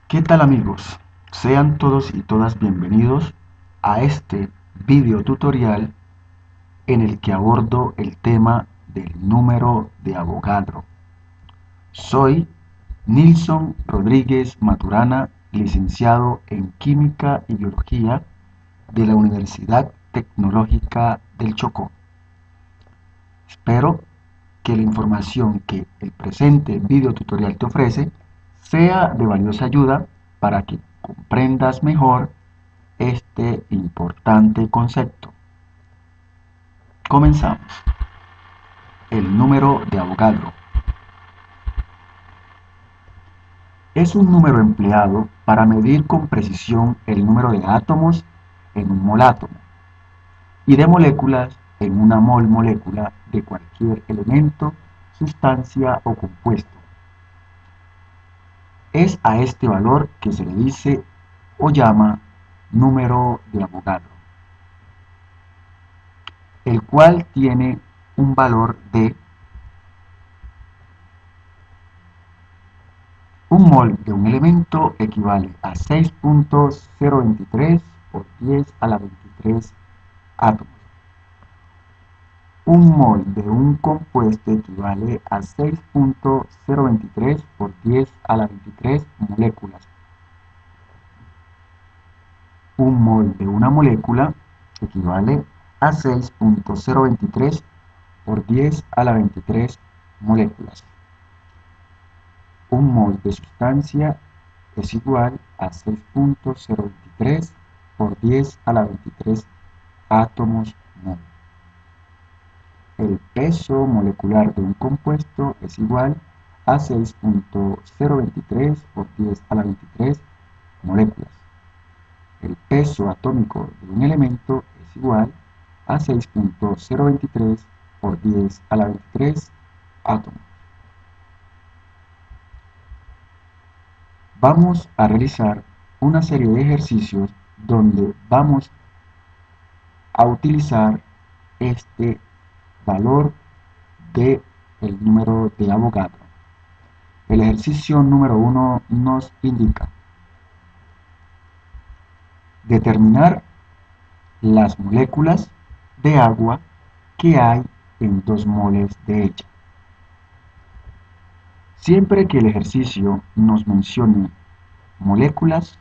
¿Qué tal amigos? Sean todos y todas bienvenidos a este video tutorial en el que abordo el tema del número de Avogadro. Soy Nilson Rodríguez Maturana, licenciado en Química y Biología de la Universidad Tecnológica del Chocó. Espero que la información que el presente video tutorial te ofrece sea de valiosa ayuda para que comprendas mejor este importante concepto. Comenzamos. El número de Avogadro es un número empleado para medir con precisión el número de átomos en un molátomo y de moléculas en una molécula de cualquier elemento, sustancia o compuesto. Es a este valor que se le dice o llama número de Avogadro, el cual tiene un valor de un mol de un elemento equivale a 6.023 por 10 a la 23 átomos. Un mol de un compuesto equivale a 6.023 por 10 a la 23 moléculas. Un mol de una molécula equivale a 6.023 por 10 a la 23 moléculas. Un mol de sustancia es igual a 6.023 por 10 a la 23 átomos mol. El peso molecular de un compuesto es igual a 6.023 por 10 a la 23 moléculas. El peso atómico de un elemento es igual a 6.023 por 10 a la 23 átomos. Vamos a realizar una serie de ejercicios donde vamos a utilizar este valor del número de Avogadro. El ejercicio número 1 nos indica determinar las moléculas de agua que hay en 2 moles de ella. Siempre que el ejercicio nos mencione moléculas,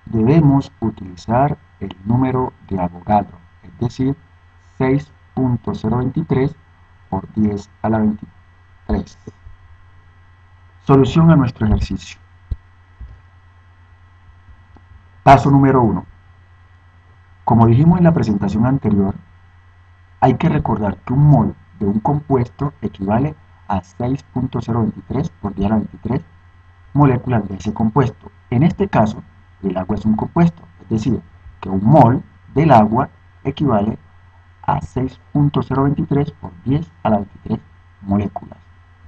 debemos utilizar el número de Avogadro, es decir, 6.023 por 10 a la 23. Solución a nuestro ejercicio. Paso número 1. Como dijimos en la presentación anterior, hay que recordar que un mol de un compuesto equivale a 6.023 por 10 a la 23 moléculas de ese compuesto. En este caso, el agua es un compuesto, es decir, que un mol del agua equivale a 6.023 por 10 a la 23 moléculas.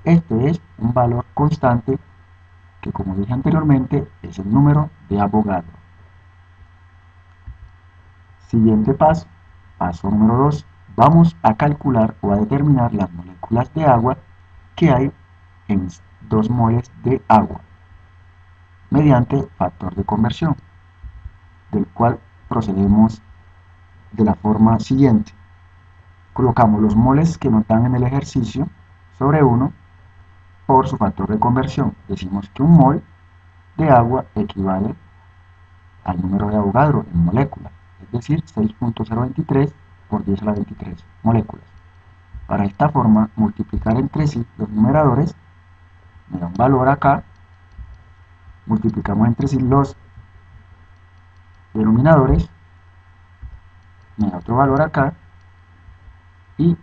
Este es un valor constante que, como dije anteriormente, es el número de Avogadro. Siguiente paso, paso número 2. Vamos a calcular o a determinar las moléculas de agua que hay en 2 moles de agua mediante factor de conversión, del cual procedemos de la forma siguiente. Colocamos los moles que nos dan en el ejercicio sobre 1 por su factor de conversión. Decimos que un mol de agua equivale al número de Avogadro en moléculas, es decir, 6.023 por 10 a la 23 moléculas. Para esta forma, multiplicar entre sí los numeradores me da un valor acá, multiplicamos entre sí los denominadores, me da otro valor acá, y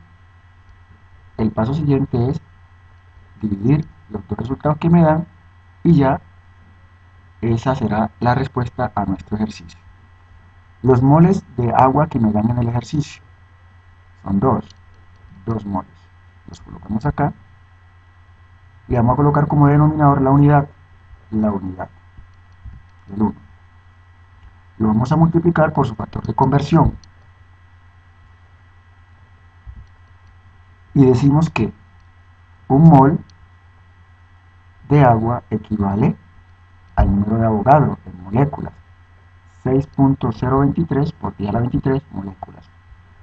el paso siguiente es dividir los dos resultados que me dan y ya esa será la respuesta a nuestro ejercicio. Los moles de agua que me dan en el ejercicio son 2 moles. Los colocamos acá y vamos a colocar como denominador la unidad del 1. Lo vamos a multiplicar por su factor de conversión. Y decimos que un mol de agua equivale al número de Avogadro en moléculas. 6.023 por 10 a la 23 moléculas.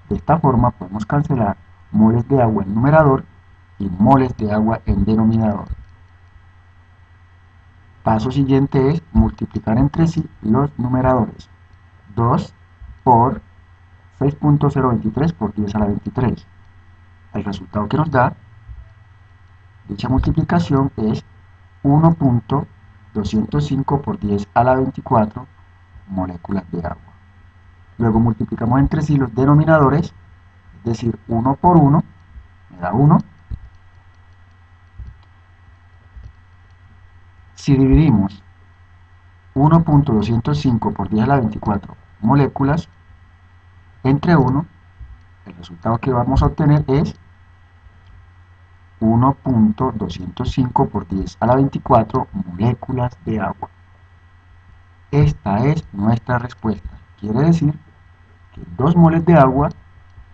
De esta forma podemos cancelar moles de agua en numerador y moles de agua en denominador. Paso siguiente es multiplicar entre sí los numeradores. 2 por 6.023 por 10 a la 23. El resultado que nos da dicha multiplicación es 1.205 por 10 a la 24 moléculas de agua. Luego multiplicamos entre sí los denominadores, es decir, 1 por 1 me da 1. Si dividimos 1.205 por 10 a la 24 moléculas entre 1, el resultado que vamos a obtener es 1.205 por 10 a la 24 moléculas de agua. Esta es nuestra respuesta. Quiere decir que 2 moles de agua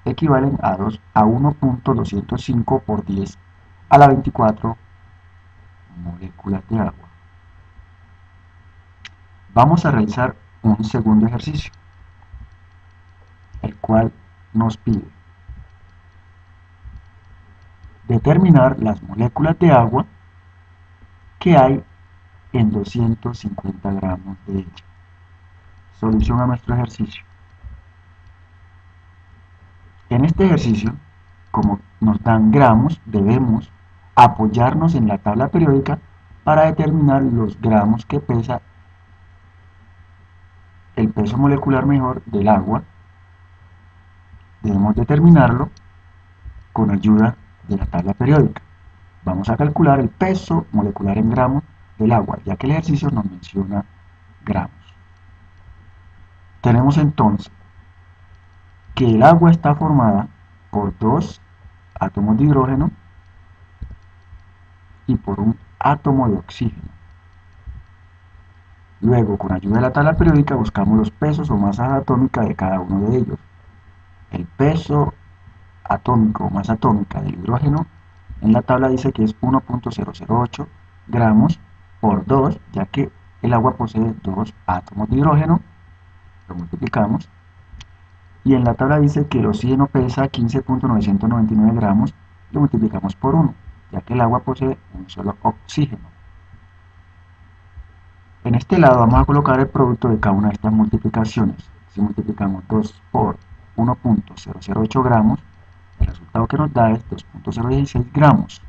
equivalen a 1.205 por 10 a la 24 moléculas de agua. Vamos a realizar un segundo ejercicio, el cual nos pide determinar las moléculas de agua que hay en 250 gramos de ella. Solución a nuestro ejercicio. En este ejercicio, como nos dan gramos, debemos apoyarnos en la tabla periódica para determinar los gramos que pesa el peso molecular mejor del agua. Debemos determinarlo con ayuda de la tabla periódica. Vamos a calcular el peso molecular en gramos del agua, ya que el ejercicio nos menciona gramos. Tenemos entonces que el agua está formada por 2 átomos de hidrógeno y por un átomo de oxígeno. Luego, con ayuda de la tabla periódica, buscamos los pesos o masas atómicas de cada uno de ellos. El peso atómico o masa atómica del hidrógeno en la tabla dice que es 1.008 gramos por 2, ya que el agua posee 2 átomos de hidrógeno. Lo multiplicamos. Y en la tabla dice que el oxígeno pesa 15.999 gramos. Lo multiplicamos por 1, ya que el agua posee un solo oxígeno. En este lado vamos a colocar el producto de cada una de estas multiplicaciones. Si multiplicamos 2 por 1.008 gramos, el resultado que nos da es 2.016 gramos.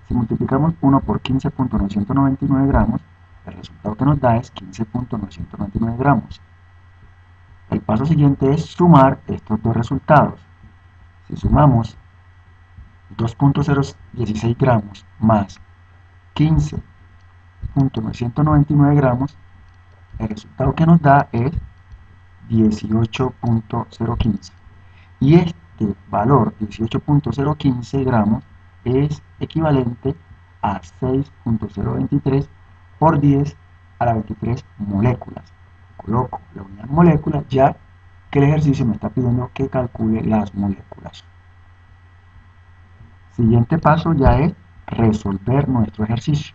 Si multiplicamos 1 por 15.999 gramos, el resultado que nos da es 15.999 gramos. El paso siguiente es sumar estos dos resultados. Si sumamos 2.016 gramos más 15.999 gramos, el resultado que nos da es 18.015. Y este valor, 18.015 gramos, es equivalente a 6.023 por 10 a la 23 moléculas. Coloco la unidad molécula, ya que el ejercicio me está pidiendo que calcule las moléculas. Siguiente paso ya es resolver nuestro ejercicio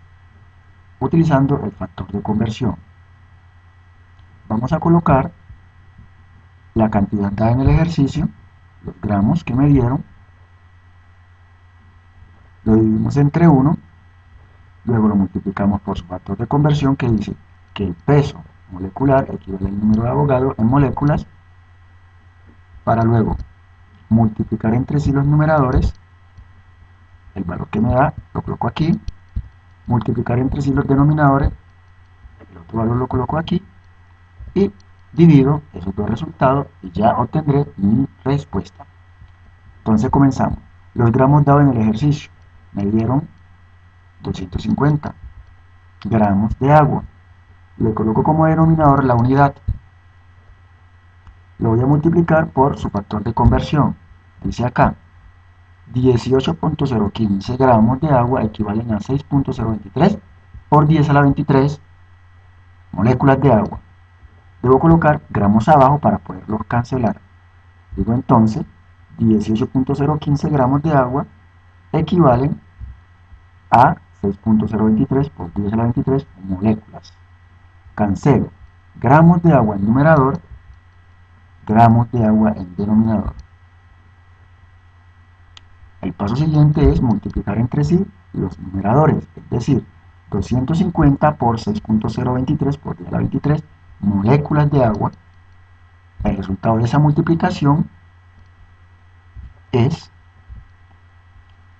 utilizando el factor de conversión. Vamos a colocar la cantidad dada en el ejercicio, los gramos que me dieron, lo dividimos entre 1, luego lo multiplicamos por su factor de conversión, que dice que el peso molecular equivale al número de Avogadro en moléculas, para luego multiplicar entre sí los numeradores, el valor que me da lo coloco aquí, multiplicar entre sí los denominadores, el otro valor lo coloco aquí, y divido esos dos resultados y ya obtendré mi respuesta. Entonces comenzamos. Los gramos dados en el ejercicio me dieron 250 gramos de agua. Le coloco como denominador la unidad. Lo voy a multiplicar por su factor de conversión. Dice acá, 18.015 gramos de agua equivalen a 6.023 por 10 a la 23 moléculas de agua. Debo colocar gramos abajo para poderlos cancelar. Digo entonces, 18.015 gramos de agua equivalen a 6.023 por 10 a la 23 moléculas. Cancelo. Gramos de agua en numerador, gramos de agua en denominador. El paso siguiente es multiplicar entre sí los numeradores, es decir, 250 por 6.023 por 10 a la 23 moléculas de agua. El resultado de esa multiplicación es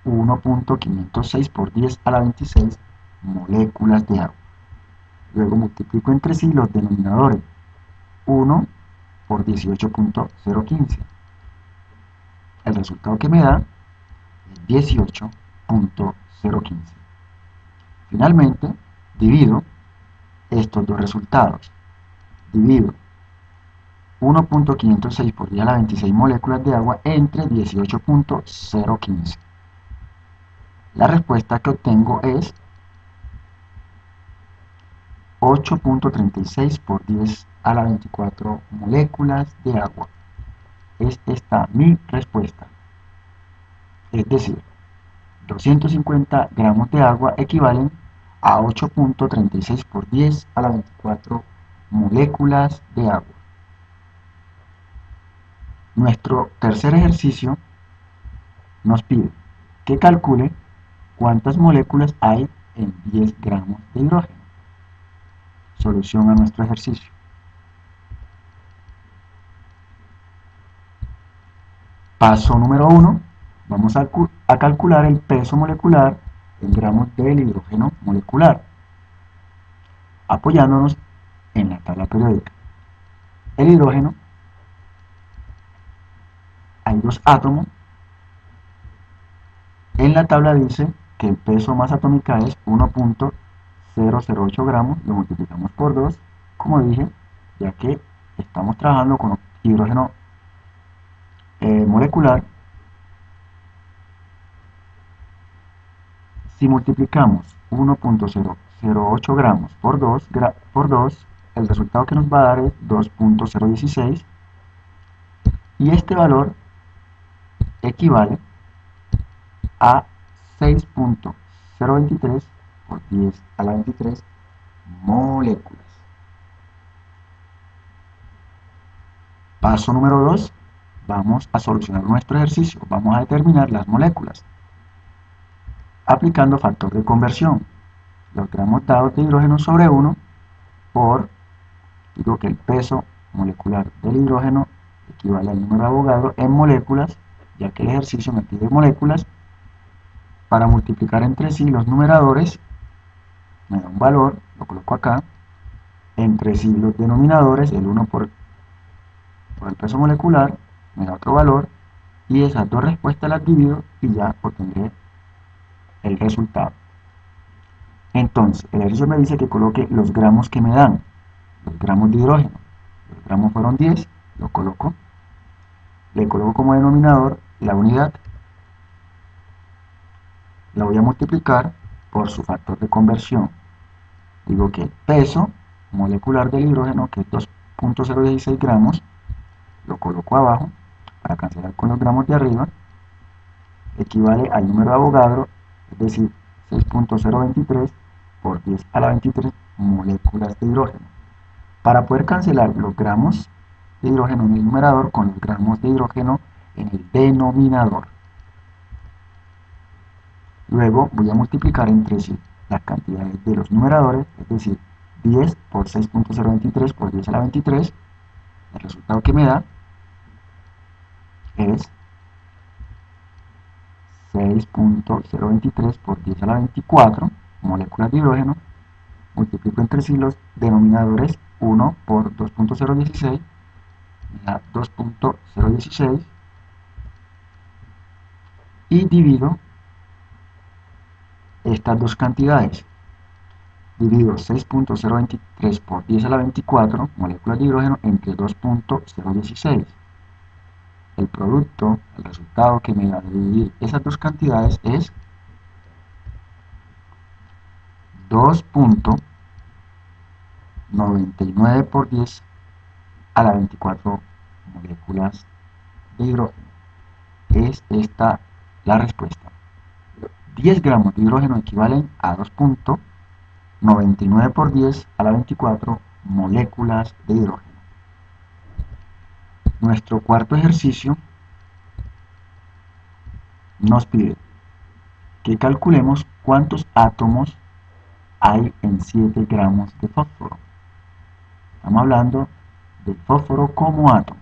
1.506 por 10 a la 26 moléculas de agua. Luego multiplico entre sí los denominadores. 1 por 18.015. El resultado que me da es 18.015. Finalmente, divido estos dos resultados. Divido 1.506 por 10 a la 26 moléculas de agua entre 18.015. La respuesta que obtengo es 8.36 por 10 a la 24 moléculas de agua. Es esta mi respuesta. Es decir, 250 gramos de agua equivalen a 8.36 por 10 a la 24 moléculas de agua. Nuestro tercer ejercicio nos pide que calcule cuántas moléculas hay en 10 gramos de hidrógeno. Solución a nuestro ejercicio. Paso número 1. Vamos a calcular el peso molecular en gramos del hidrógeno molecular, apoyándonos en la tabla periódica. El hidrógeno, hay dos átomos. En la tabla dice que el peso masa atómica es 1.008 gramos, lo multiplicamos por 2, como dije, ya que estamos trabajando con hidrógeno molecular. Si multiplicamos 1.008 gramos por 2, el resultado que nos va a dar es 2.016, y este valor equivale a 6.023 por 10 a la 23 moléculas. Paso número 2, vamos a solucionar nuestro ejercicio. Vamos a determinar las moléculas aplicando factor de conversión. Los gramos dados de hidrógeno sobre 1 por, digo que el peso molecular del hidrógeno equivale al número de Avogadro en moléculas, ya que el ejercicio me pide moléculas. Para multiplicar entre sí los numeradores, me da un valor, lo coloco acá. Entre sí los denominadores, el 1 por el peso molecular, me da otro valor. Y esas dos respuestas las divido y ya obtendré el resultado. Entonces, el ejercicio me dice que coloque los gramos que me dan, los gramos de hidrógeno. Los gramos fueron 10, lo coloco. Le coloco como denominador la unidad. La voy a multiplicar por su factor de conversión. Digo que el peso molecular del hidrógeno, que es 2.016 gramos, lo coloco abajo para cancelar con los gramos de arriba, equivale al número de Avogadro, es decir, 6.023 por 10 a la 23 moléculas de hidrógeno. Para poder cancelar los gramos de hidrógeno en el numerador con los gramos de hidrógeno en el denominador. Luego voy a multiplicar entre sí las cantidades de los numeradores, es decir, 10 por 6.023 por 10 a la 23. El resultado que me da es 6.023 por 10 a la 24 moléculas de hidrógeno. Multiplico entre sí los denominadores. 1 por 2.016 me da 2.016 y divido estas dos cantidades. Divido 6.023 por 10 a la 24 moléculas de hidrógeno entre 2.016. El producto, el resultado que me da de dividir esas dos cantidades es 2.99 por 10 a la 24 moléculas de hidrógeno. Es esta la respuesta. 10 gramos de hidrógeno equivalen a 2.99 por 10 a la 24 moléculas de hidrógeno. Nuestro cuarto ejercicio nos pide que calculemos cuántos átomos hay en 7 gramos de fósforo. Estamos hablando del fósforo como átomo.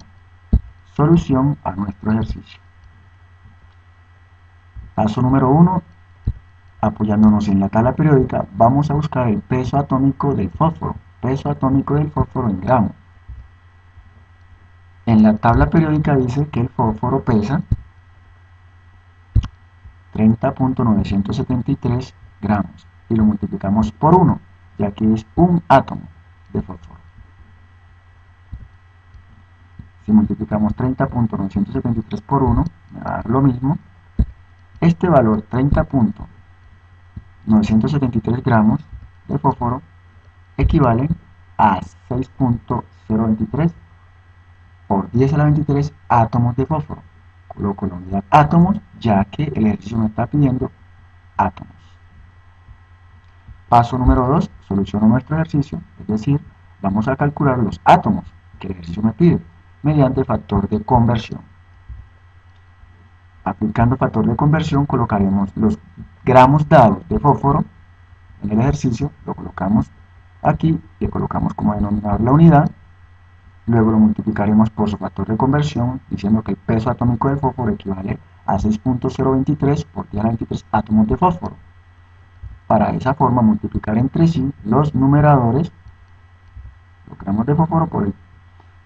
Solución a nuestro ejercicio. Paso número 1. Apoyándonos en la tabla periódica, vamos a buscar el peso atómico del fósforo. Peso atómico del fósforo en gramos. En la tabla periódica dice que el fósforo pesa 30.973 gramos y lo multiplicamos por 1, ya que es un átomo de fósforo. Si multiplicamos 30.973 por 1, me va a dar lo mismo. Este valor, 30.973 gramos de fósforo, equivale a 6.023 por 10 a la 23 átomos de fósforo. Coloco la unidad átomos, ya que el ejercicio me está pidiendo átomos. Paso número 2, soluciono nuestro ejercicio, es decir, vamos a calcular los átomos que el ejercicio me pide mediante factor de conversión. Aplicando factor de conversión, colocaremos los gramos dados de fósforo en el ejercicio, lo colocamos aquí, le colocamos como denominador la unidad, luego lo multiplicaremos por su factor de conversión, diciendo que el peso atómico del fósforo equivale a 6.023 por 10 a la 23 átomos de fósforo. Para esa forma, multiplicar entre sí los numeradores, los gramos de fósforo por el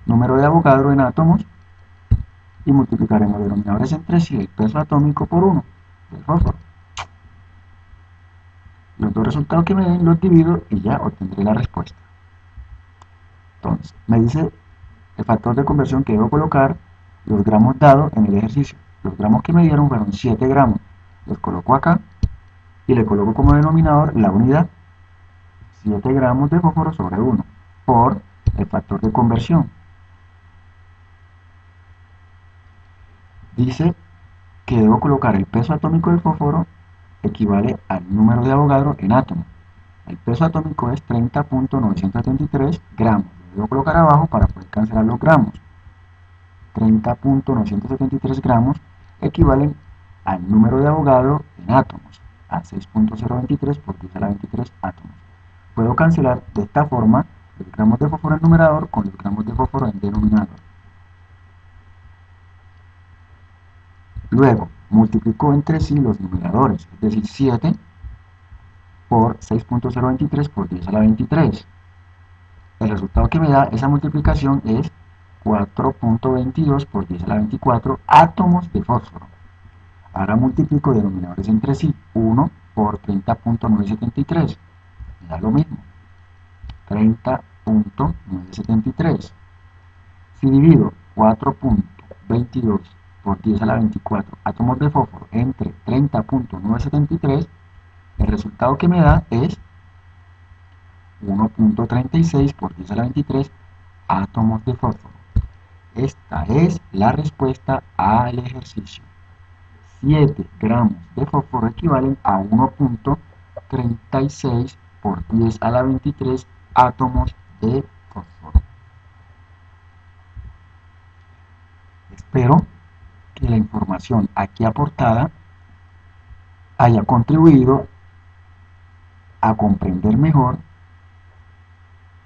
número de Avogadro en átomos, y multiplicaremos denominadores entre sí, el peso atómico por 1 del fósforo. Los dos resultados que me den los divido y ya obtendré la respuesta. Entonces, me dice el factor de conversión que debo colocar los gramos dados en el ejercicio. Los gramos que me dieron fueron 7 gramos. Los coloco acá y le coloco como denominador la unidad. 7 gramos de fósforo sobre 1 por el factor de conversión. Dice que debo colocar el peso atómico del fósforo equivale al número de Avogadro en átomos. El peso atómico es 30.973 gramos. Lo debo colocar abajo para poder cancelar los gramos. 30.973 gramos equivalen al número de Avogadro en átomos, a 6.023 por 10 a la 23 átomos. Puedo cancelar de esta forma los gramos de fósforo en numerador con los gramos de fósforo en denominador. Luego, multiplico entre sí los numeradores, es decir, 7 por 6.023 por 10 a la 23. El resultado que me da esa multiplicación es 4.22 por 10 a la 24 átomos de fósforo. Ahora multiplico denominadores entre sí, 1 por 30.973, me da lo mismo, 30.973. Si divido 4.22 por 10 a la 24 átomos de fósforo entre 30.973, el resultado que me da es 1.36 por 10 a la 23 átomos de fósforo. Esta es la respuesta al ejercicio. 7 gramos de fósforo equivalen a 1.36 por 10 a la 23 átomos de fósforo. Espero que la información aquí aportada haya contribuido a comprender mejor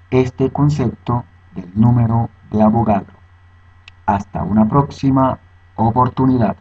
este concepto del número de Avogadro. Hasta una próxima oportunidad.